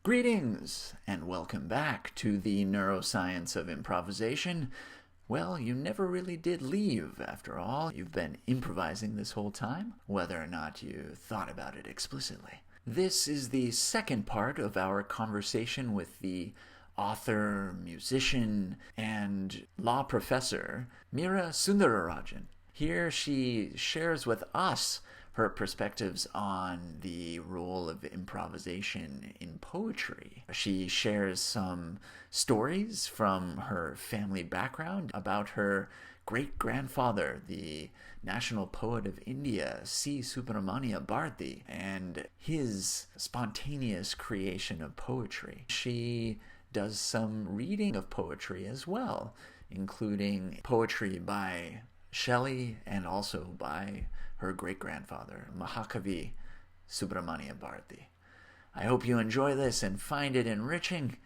Greetings, and welcome back to the neuroscience of improvisation. Well, you never really did leave, after all. You've been improvising this whole time, whether or not you thought about it explicitly. This is the second part of our conversation with the author, musician, and law professor, Mira Sundara Rajan. Here she shares with us her perspectives on the role of improvisation in poetry. She shares some stories from her family background about her great-grandfather, the national poet of India, C. Subramania Bharati, and his spontaneous creation of poetry. She does some reading of poetry as well, including poetry by Shelley and also by her great-grandfather, Mahakavi Subramania Bharati. I hope you enjoy this and find it enriching.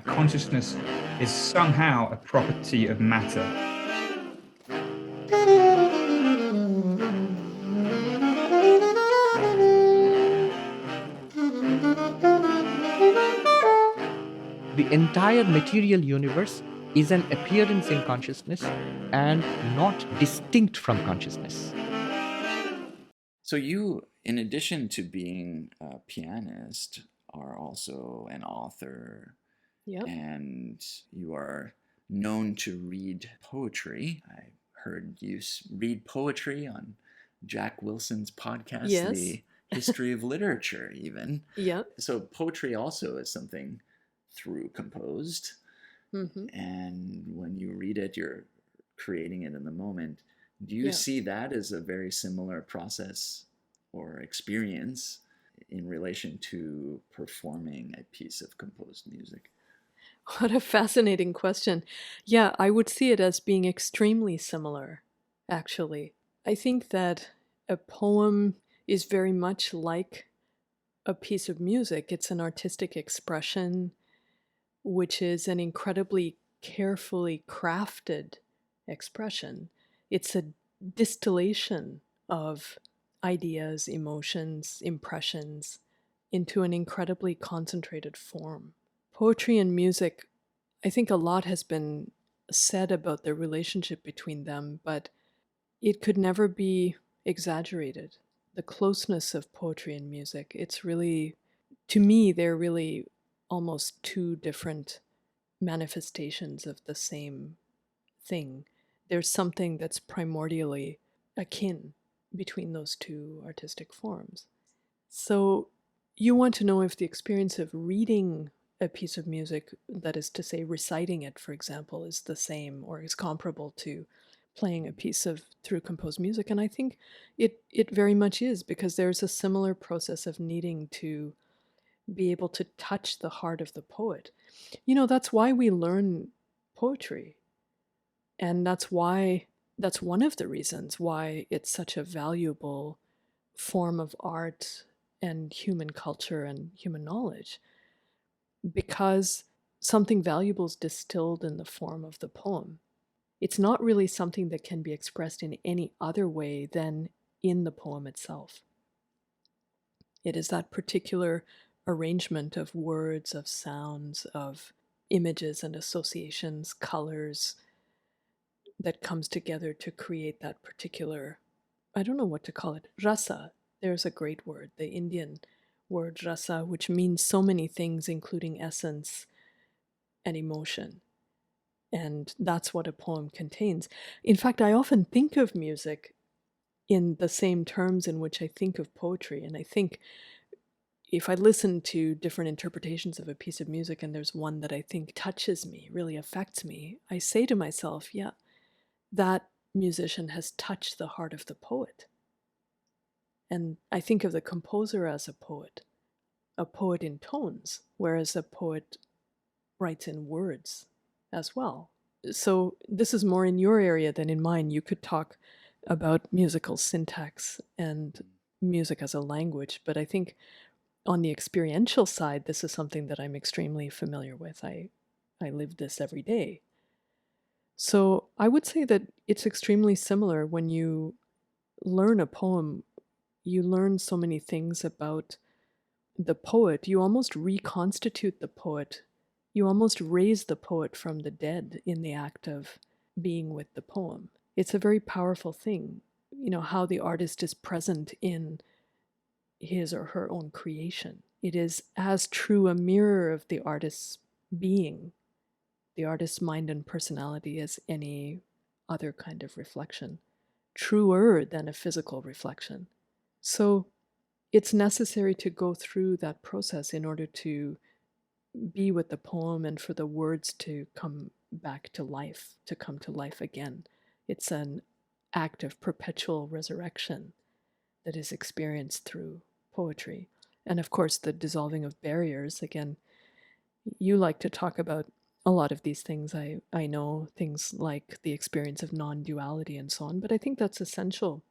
Consciousness is somehow a property of matter. The entire material universe is an appearance in consciousness and not distinct from consciousness. So you, in addition to being a pianist, are also an author. Yep. And you are known to read poetry. I heard you read poetry on Jack Wilson's podcast, Yes. The History of Literature, even. Yep. So poetry also is something through composed. Mm-hmm. And when you read it, you're creating it in the moment. Do you see that as a very similar process or experience in relation to performing a piece of composed music? What a fascinating question. Yeah, I would see it as being extremely similar, actually. I think that a poem is very much like a piece of music. It's an artistic expression, which is an incredibly carefully crafted expression. It's a distillation of ideas, emotions, impressions into an incredibly concentrated form. Poetry and music, I think a lot has been said about the relationship between them, but it could never be exaggerated. The closeness of poetry and music, it's really, to me, they're really almost two different manifestations of the same thing. There's something that's primordially akin between those two artistic forms. So you want to know if the experience of reading a piece of music, that is to say reciting it, for example, is the same or is comparable to playing a piece of through composed music. And I think it very much is, because there's a similar process of needing to be able to touch the heart of the poet. You know, that's why we learn poetry. And that's one of the reasons why it's such a valuable form of art and human culture and human knowledge, because something valuable is distilled in the form of the poem. It's not really something that can be expressed in any other way than in the poem itself. It is that particular arrangement of words, of sounds, of images and associations, colors, that comes together to create that particular, I don't know what to call it, rasa. There's a great word, the Indian word rasa, which means so many things, including essence and emotion. And that's what a poem contains. In fact, I often think of music in the same terms in which I think of poetry. And I think if I listen to different interpretations of a piece of music and there's one that I think touches me, really affects me, I say to myself, yeah, that musician has touched the heart of the poet. And I think of the composer as a poet in tones, whereas a poet writes in words as well. So this is more in your area than in mine. You could talk about musical syntax and music as a language, but I think on the experiential side, this is something that I'm extremely familiar with. I live this every day. So I would say that it's extremely similar. When you learn a poem, you learn so many things about the poet. You almost reconstitute the poet. You almost raise the poet from the dead in the act of being with the poem. It's a very powerful thing, how the artist is present in his or her own creation. It is as true a mirror of the artist's being, the artist's mind and personality, as any other kind of reflection, truer than a physical reflection. So it's necessary to go through that process in order to be with the poem and for the words to come back to life, to come to life again. It's an act of perpetual resurrection that is experienced through poetry. And of course, the dissolving of barriers. Again, you like to talk about a lot of these things. I know things like the experience of non-duality and so on, but I think that's essential,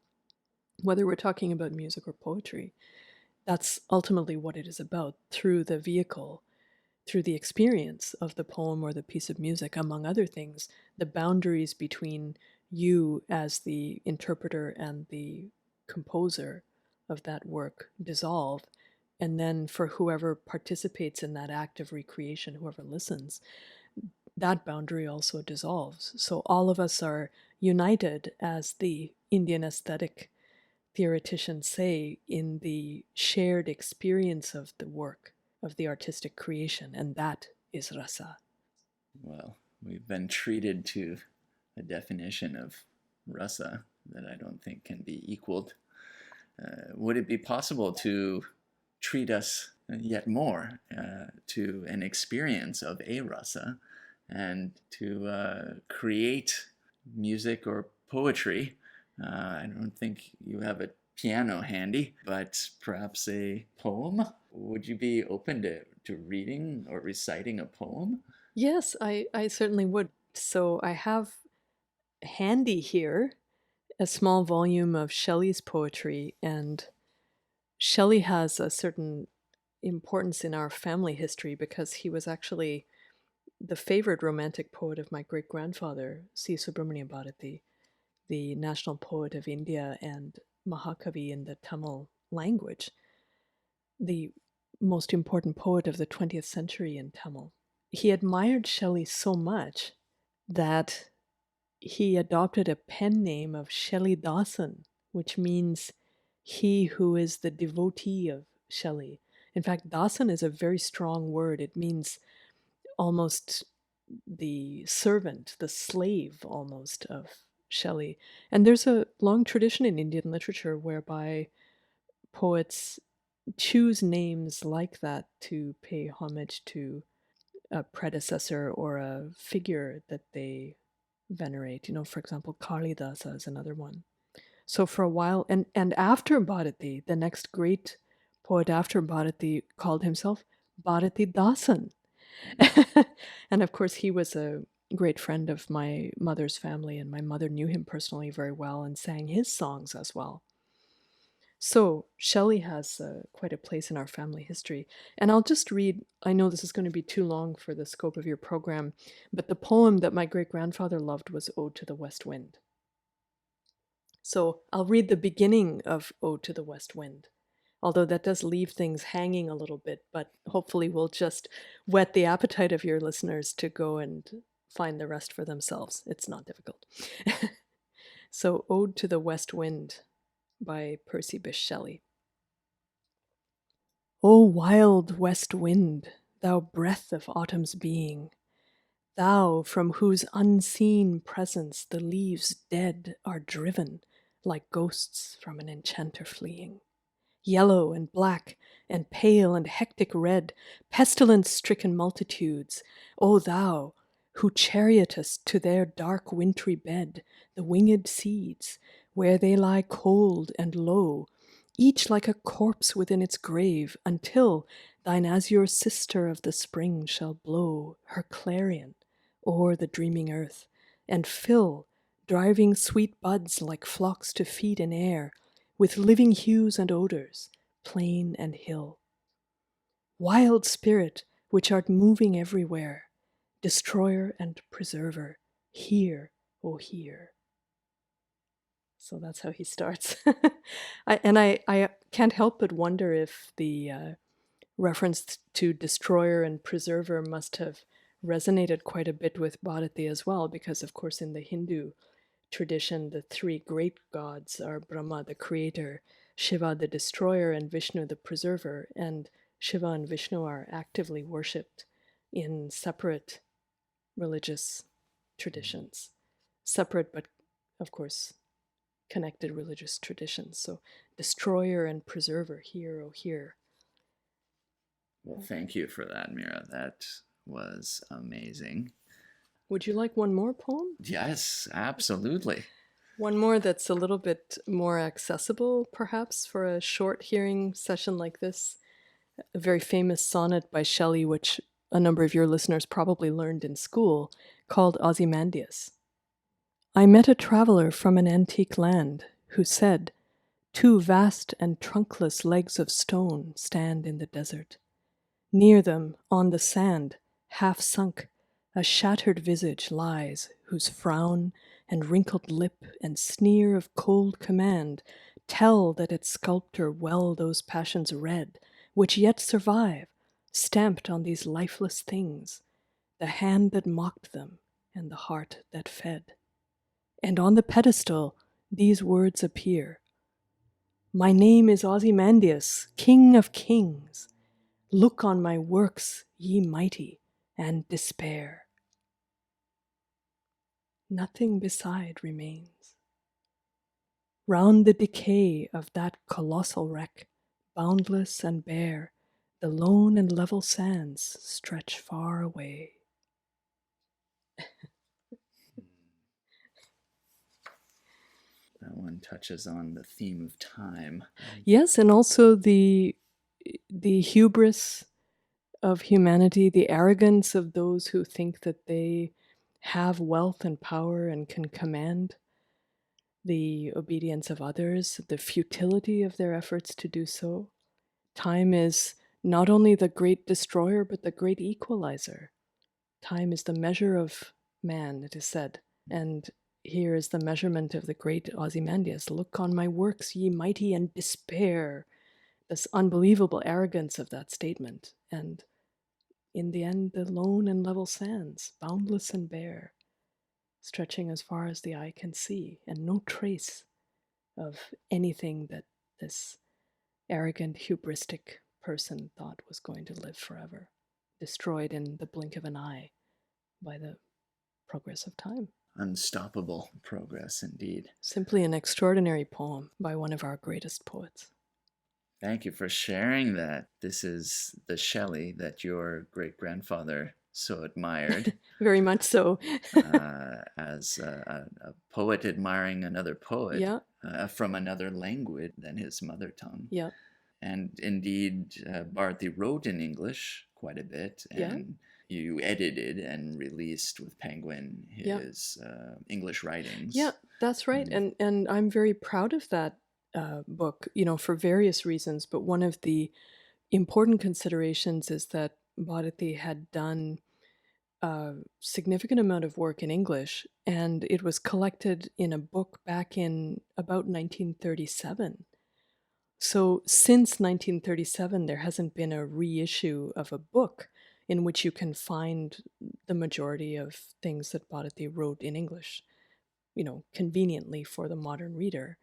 whether we're talking about music or poetry. That's ultimately what it is about, through the vehicle, through the experience of the poem or the piece of music, among other things, the boundaries between you as the interpreter and the composer of that work dissolve. And then for whoever participates in that act of recreation, whoever listens, that boundary also dissolves. So all of us are united, as the Indian aesthetic theoreticians say, in the shared experience of the work, of the artistic creation, and that is rasa. Well, we've been treated to a definition of rasa that I don't think can be equaled. Would it be possible to treat us yet more to an experience of a rasa, and to create music or poetry? I don't think you have a piano handy, but perhaps a poem? Would you be open to reading or reciting a poem? Yes, I certainly would. So I have handy here a small volume of Shelley's poetry, and Shelley has a certain importance in our family history because he was actually the favorite romantic poet of my great-grandfather, C. Subramania Bharati, the national poet of India and Mahakavi in the Tamil language, the most important poet of the 20th century in Tamil. He admired Shelley so much that he adopted a pen name of Shelley Dasan, which means he who is the devotee of Shelley. In fact, Dasan is a very strong word. It means almost the servant, the slave almost of Shelley. And there's a long tradition in Indian literature whereby poets choose names like that to pay homage to a predecessor or a figure that they venerate. For example, Kalidasa is another one. So for a while, and after Bharati, the next great poet after Bharati called himself Bharati Dasan. And of course, he was a great friend of my mother's family, and my mother knew him personally very well and sang his songs as well. So Shelley has quite a place in our family history. And I'll just read, I know this is going to be too long for the scope of your program, but the poem that my great-grandfather loved was Ode to the West Wind. So I'll read the beginning of Ode to the West Wind, although that does leave things hanging a little bit, but hopefully we'll just whet the appetite of your listeners to go and find the rest for themselves. It's not difficult. So Ode to the West Wind by Percy Bysshe Shelley. O wild west wind, thou breath of autumn's being, thou from whose unseen presence the leaves dead are driven like ghosts from an enchanter fleeing. Yellow and black and pale and hectic red, pestilence-stricken multitudes, O thou who chariotest to their dark wintry bed the winged seeds, where they lie cold and low, each like a corpse within its grave, until thine azure sister of the spring shall blow her clarion o'er the dreaming earth, and fill driving sweet buds like flocks to feed in air, with living hues and odors, plain and hill. Wild spirit, which art moving everywhere, destroyer and preserver, hear, O hear. So that's how he starts. I can't help but wonder if the reference to destroyer and preserver must have resonated quite a bit with Bharati as well, because of course in the Hindu tradition, the three great gods are Brahma, the creator, Shiva, the destroyer, and Vishnu, the preserver. And Shiva and Vishnu are actively worshipped in separate religious traditions, separate but, of course, connected religious traditions. So, destroyer and preserver, here, oh, here. Well, thank you for that, Mira. That was amazing. Would you like one more poem? Yes, absolutely. One more that's a little bit more accessible, perhaps, for a short hearing session like this. A very famous sonnet by Shelley, which a number of your listeners probably learned in school, called Ozymandias. I met a traveler from an antique land who said, "Two vast and trunkless legs of stone stand in the desert. Near them, on the sand, half sunk, a shattered visage lies, whose frown and wrinkled lip and sneer of cold command tell that its sculptor well those passions read, which yet survive, stamped on these lifeless things, the hand that mocked them and the heart that fed. And on the pedestal these words appear: My name is Ozymandias, King of Kings. Look on my works, ye mighty, and despair. Nothing beside remains. Round the decay of that colossal wreck, boundless and bare, the lone and level sands stretch far away. That one touches on the theme of time. Yes, and also the hubris of humanity, the arrogance of those who think that they have wealth and power and can command the obedience of others, the futility of their efforts to do so. Time is not only the great destroyer, but the great equalizer. Time is the measure of man, it is said. And here is the measurement of the great Ozymandias. Look on my works, ye mighty, and despair. This unbelievable arrogance of that statement. And in the end, the lone and level sands, boundless and bare, stretching as far as the eye can see, and no trace of anything that this arrogant, hubristic person thought was going to live forever, destroyed in the blink of an eye by the progress of time. Unstoppable progress indeed. Simply an extraordinary poem by one of our greatest poets. Thank you for sharing that. This is the Shelley that your great-grandfather so admired. Very much so. As a poet admiring another poet, Yeah. From another language than his mother tongue. Yeah. And indeed, Bharati wrote in English quite a bit, and you edited and released with Penguin his English writings. Yeah, that's right. And I'm very proud of that book, for various reasons. But one of the important considerations is that Bharati had done a significant amount of work in English, and it was collected in a book back in about 1937. So since 1937, there hasn't been a reissue of a book in which you can find the majority of things that Bharati wrote in English, conveniently for the modern reader.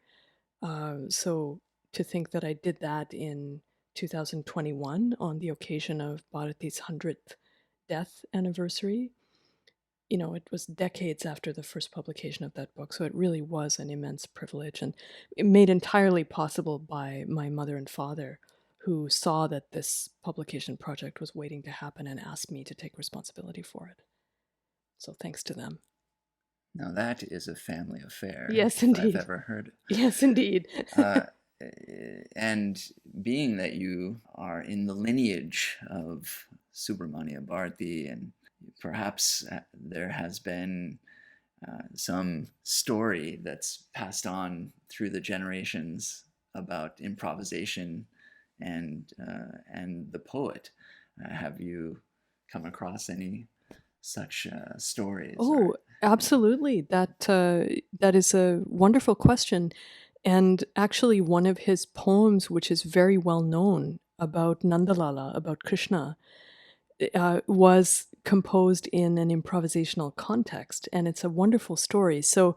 So to think that I did that in 2021 on the occasion of Bharati's 100th death anniversary, it was decades after the first publication of that book. So it really was an immense privilege, and it made entirely possible by my mother and father, who saw that this publication project was waiting to happen and asked me to take responsibility for it. So thanks to them. Now that is a family affair. Yes, indeed. I've ever heard. Yes, indeed. And being that you are in the lineage of Subramania Bharati, and perhaps there has been some story that's passed on through the generations about improvisation and the poet. Have you come across any such stories? Oh, Absolutely. That is a wonderful question. And actually, one of his poems, which is very well known about Nandalala, about Krishna, was composed in an improvisational context. And it's a wonderful story. So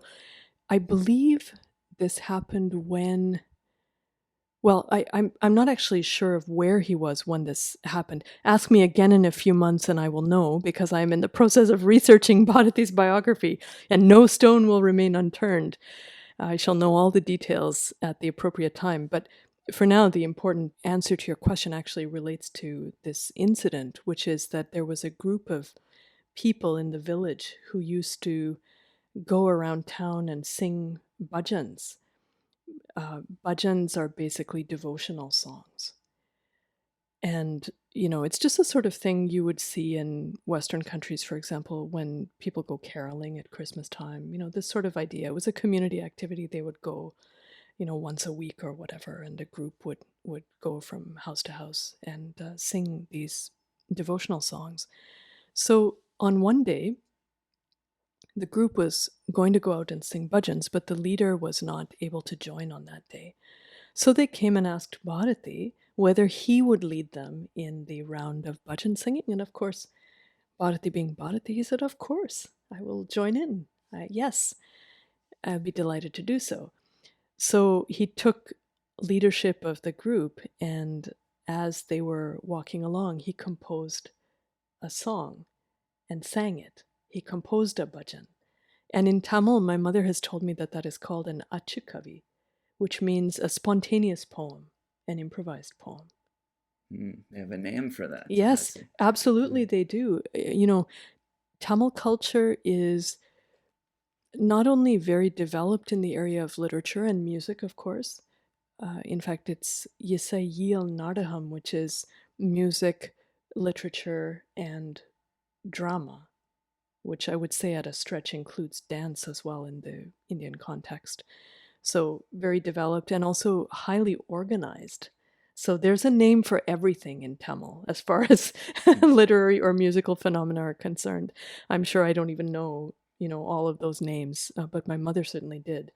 I believe this happened when, well, I'm not actually sure of where he was when this happened. Ask me again in a few months and I will know, because I am in the process of researching Bharati's biography, and no stone will remain unturned. I shall know all the details at the appropriate time. But for now, the important answer to your question actually relates to this incident, which is that there was a group of people in the village who used to go around town and sing bhajans. Bhajans are basically devotional songs. And, it's just the sort of thing you would see in Western countries, for example, when people go caroling at Christmas time. This sort of idea. It was a community activity. They would go, once a week or whatever, and a group would go from house to house and sing these devotional songs. So on one day, the group was going to go out and sing bhajans, but the leader was not able to join on that day. So they came and asked Bharati whether he would lead them in the round of bhajan singing. And of course, Bharati being Bharati, he said, "Of course, I will join in. Yes, I'd be delighted to do so." So he took leadership of the group, and as they were walking along, he composed a song and sang it. He composed a bhajan. And in Tamil, my mother has told me that that is called an Achikavi, which means a spontaneous poem, an improvised poem. They have a name for that. Yes, absolutely they do. Tamil culture is not only very developed in the area of literature and music, of course. In fact, it's Yisayil Nadaham, which is music, literature, and drama, which I would say at a stretch includes dance as well in the Indian context. So very developed and also highly organized. So there's a name for everything in Tamil as far as literary or musical phenomena are concerned. I'm sure I don't even know, all of those names, but my mother certainly did.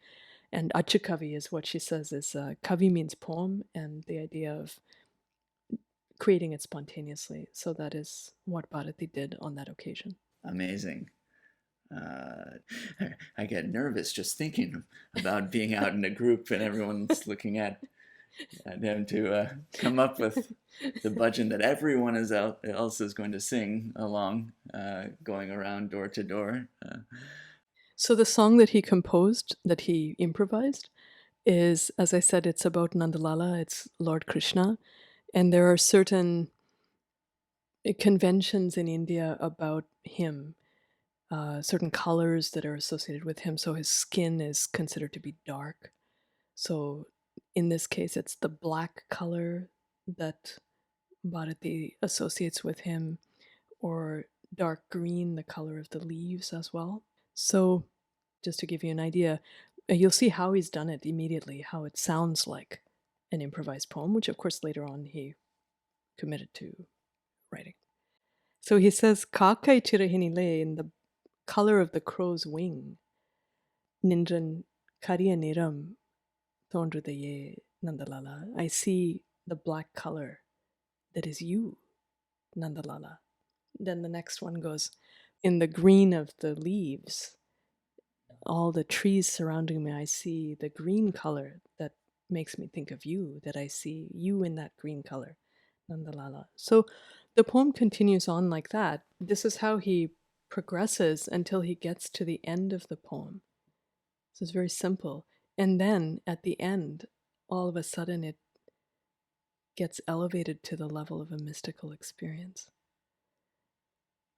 And Achikavi is what she says is kavi means poem, and the idea of creating it spontaneously. So that is what Bharati did on that occasion. Amazing. I get nervous just thinking about being out in a group and everyone's looking at him to come up with the bhajan that everyone else is going to sing along, going around door to door. So the song that he composed, that he improvised, is, as I said, it's about Nandalala, it's Lord Krishna, and there are certain conventions in India about him, certain colors that are associated with him. So his skin is considered to be dark. So in this case, it's the black color that Bharati associates with him, or dark green, the color of the leaves as well. So just to give you an idea, you'll see how he's done it immediately, how it sounds like an improvised poem, which of course later on he committed to writing. So he says, Kakai chirahinile, in the color of the crow's wing, Nindran kariya niram thondrudaye Nandalala. I see the black color that is you, Nandalala. Then the next one goes, in the green of the leaves, all the trees surrounding me, I see the green color that makes me think of you, that I see you in that green color, Nandalala. So the poem continues on like that. This is how he progresses until he gets to the end of the poem. So it's very simple. And then at the end, all of a sudden it gets elevated to the level of a mystical experience.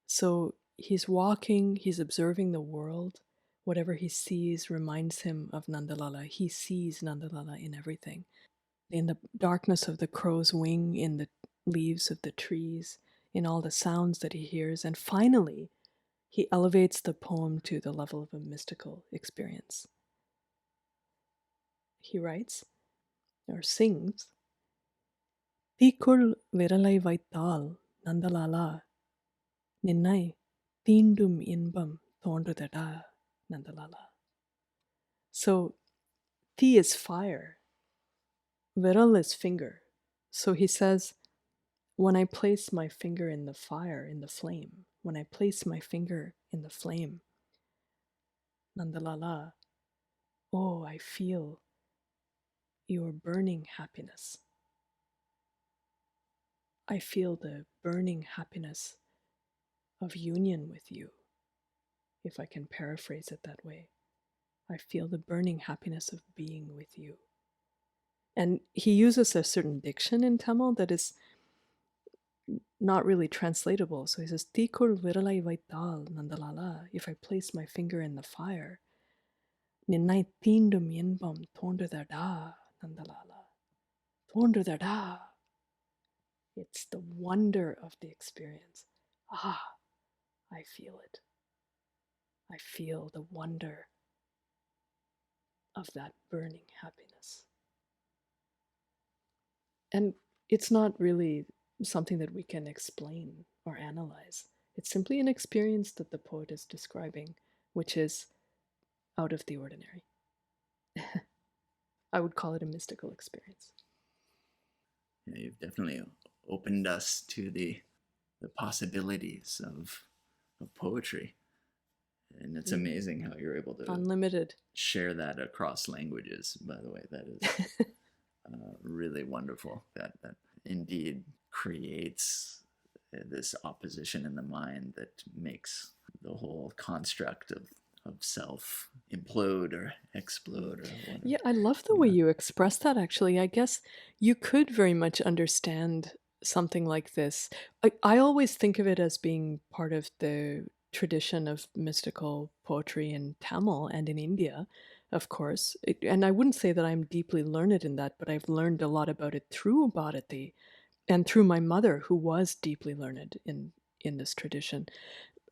So he's walking, he's observing the world. Whatever he sees reminds him of Nandalala. He sees Nandalala in everything. In the darkness of the crow's wing, in the leaves of the trees, in all the sounds that he hears. And finally, he elevates the poem to the level of a mystical experience. He writes, or sings, Tikul viralai vaital Nandalala, Ninnai Tindum inbam Thondudada Nandalala. So T is fire, Viral is finger. So he says, when I place my finger in the fire, in the flame, when I place my finger in the flame, Nandalala, oh, I feel your burning happiness. I feel the burning happiness of union with you, if I can paraphrase it that way. I feel the burning happiness of being with you. And he uses a certain diction in Tamil that is not really translatable. So he says, Tikul viralai vaital nandalala, if I place my finger in the fire, Ninnai tindum inbam thondudada nandalala. Thondudada. It's the wonder of the experience. Ah, I feel it. I feel the wonder of that burning happiness. And it's not really something that we can explain or analyze. It's simply an experience that the poet is describing, which is out of the ordinary. I would call it a mystical experience. Yeah, you've definitely opened us to the possibilities of poetry. And it's amazing how you're able to unlimited share that across languages, by the way. That is really wonderful. That indeed creates this opposition in the mind that makes the whole construct of self implode or explode or whatever. Yeah, I love the way you express that, actually. I guess you could very much understand something like this. I always think of it as being part of the tradition of mystical poetry in Tamil and in India, of course. And I wouldn't say that I'm deeply learned in that, but I've learned a lot about it through Bharati and through my mother, who was deeply learned in this tradition.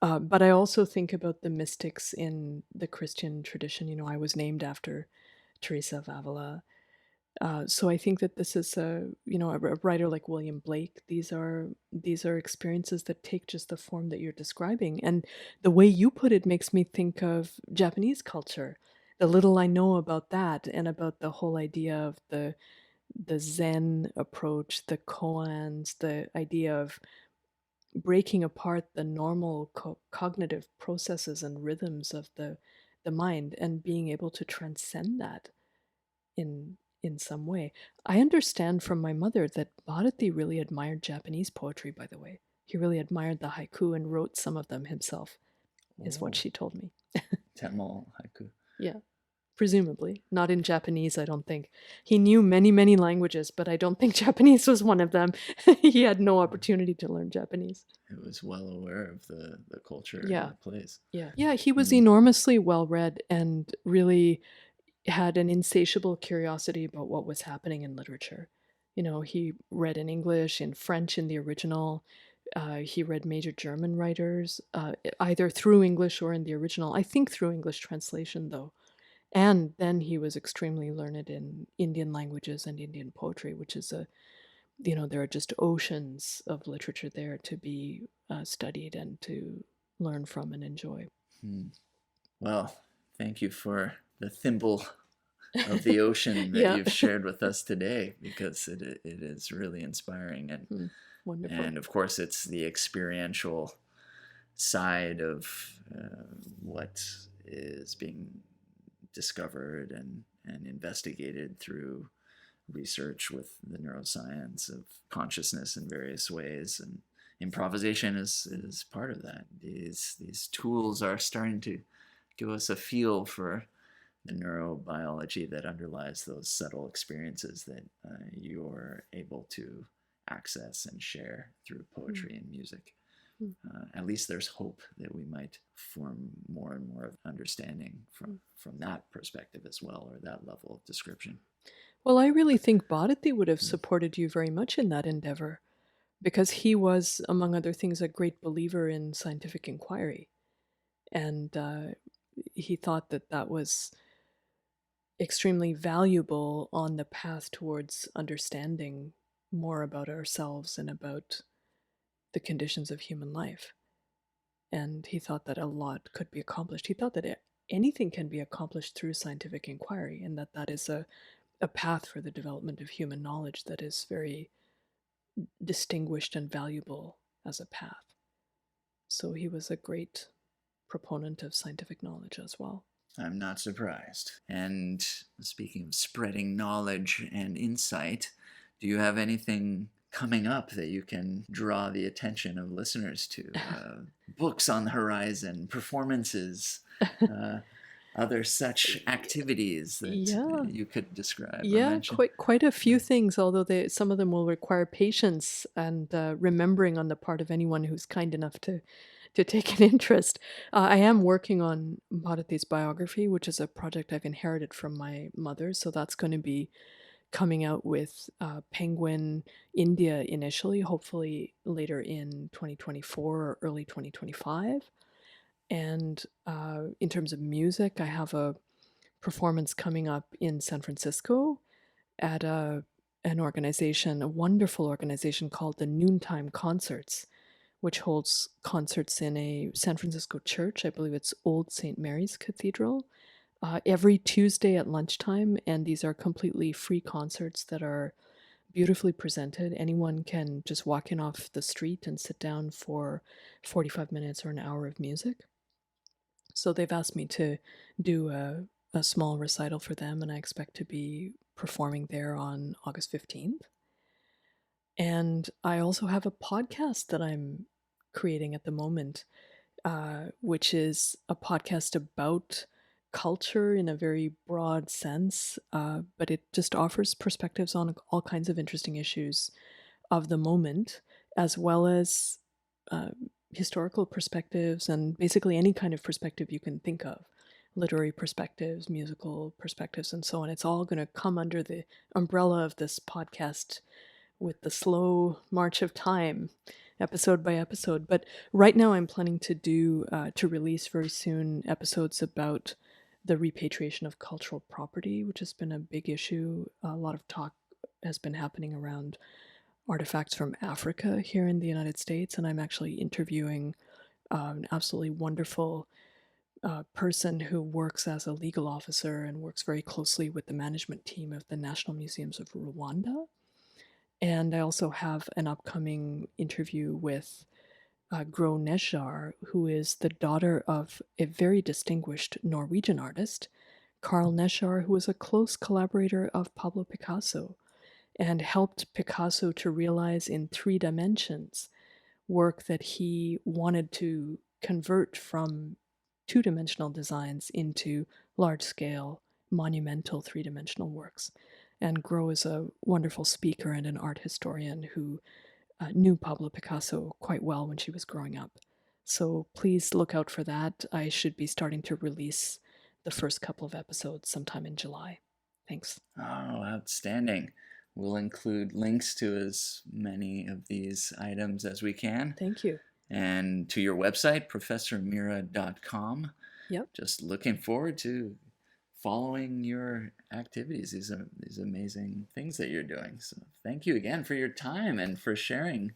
But I also think about the mystics in the Christian tradition. You know, I was named after Teresa of Avila. So I think that this is a writer like William Blake. These are experiences that take just the form that you're describing. And the way you put it makes me think of Japanese culture. The little I know about that, and about the whole idea of the Zen approach, the koans, the idea of breaking apart the normal cognitive processes and rhythms of the mind, and being able to transcend that in some way. I understand from my mother that Bharati really admired Japanese poetry, by the way. He really admired the haiku and wrote some of them himself, is what she told me. Tamil haiku. Yeah. Presumably. Not in Japanese, I don't think. He knew many, many languages, but I don't think Japanese was one of them. He had no opportunity to learn Japanese. He was well aware of the culture Yeah. and the place. Yeah, he was enormously well-read and really had an insatiable curiosity about what was happening in literature. You know, he read in English, in French in the original. He read major German writers, either through English or in the original. I think through English translation, though. And then he was extremely learned in Indian languages and Indian poetry, which is there are just oceans of literature there to be studied and to learn from and enjoy. Well, thank you for the thimble of the ocean that you've shared with us today, because it is really inspiring. And wonderful. And of course, it's the experiential side of what is being discovered and investigated through research with the neuroscience of consciousness in various ways, and improvisation is part of that. These tools are starting to give us a feel for the neurobiology that underlies those subtle experiences that you're able to access and share through poetry and music. At least there's hope that we might form more and more of understanding from that perspective as well, or that level of description. Well, I really think Bharati would have supported you very much in that endeavor, because he was, among other things, a great believer in scientific inquiry. And he thought that was extremely valuable on the path towards understanding more about ourselves and about the conditions of human life. and he thought that a lot could be accomplished. He thought that anything can be accomplished through scientific inquiry, and that is a path for the development of human knowledge that is very distinguished and valuable as a path. So he was a great proponent of scientific knowledge as well. I'm not surprised. And speaking of spreading knowledge and insight, do you have anything coming up that you can draw the attention of listeners to? Books on the horizon, performances, other such activities that you could describe? Yeah, quite a few things, although some of them will require patience and remembering on the part of anyone who's kind enough to take an interest. I am working on Bharati's biography, which is a project I've inherited from my mother, so that's going to be coming out with Penguin India initially, hopefully later in 2024 or early 2025. And in terms of music, I have a performance coming up in San Francisco at an organization, a wonderful organization called the Noontime Concerts, which holds concerts in a San Francisco church. I believe it's Old St. Mary's Cathedral, every Tuesday at lunchtime. And these are completely free concerts that are beautifully presented. Anyone can just walk in off the street and sit down for 45 minutes or an hour of music. So they've asked me to do a small recital for them, and I expect to be performing there on August 15th. And I also have a podcast that I'm creating at the moment, which is a podcast about culture in a very broad sense, but it just offers perspectives on all kinds of interesting issues of the moment, as well as historical perspectives and basically any kind of perspective you can think of. Literary perspectives, musical perspectives, and so on. It's all going to come under the umbrella of this podcast with the slow march of time, episode by episode. But right now I'm planning to release very soon episodes about the repatriation of cultural property, which has been a big issue. A lot of talk has been happening around artifacts from Africa here in the United States, and I'm actually interviewing an absolutely wonderful person who works as a legal officer and works very closely with the management team of the National Museums of Rwanda. And I also have an upcoming interview with Gro Nezjar, who is the daughter of a very distinguished Norwegian artist, Carl Nezjar, who was a close collaborator of Pablo Picasso and helped Picasso to realize in 3 dimensions work that he wanted to convert from 2-dimensional designs into large-scale, monumental 3-dimensional works. And Gro is a wonderful speaker and an art historian who knew Pablo Picasso quite well when she was growing up. So please look out for that. I should be starting to release the first couple of episodes sometime in July. Thanks. Oh, outstanding. We'll include links to as many of these items as we can. Thank you. And to your website, professormira.com. Yep. Just looking forward to following your activities. These are these amazing things that you're doing. So thank you again for your time and for sharing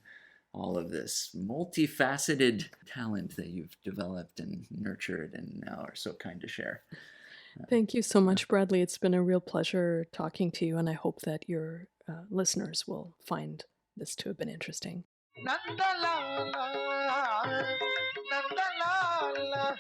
all of this multifaceted talent that you've developed and nurtured and now are so kind to share. Thank you so much, Bradley. It's been a real pleasure talking to you, and I hope that your listeners will find this to have been interesting. Nandalala, Nandalala.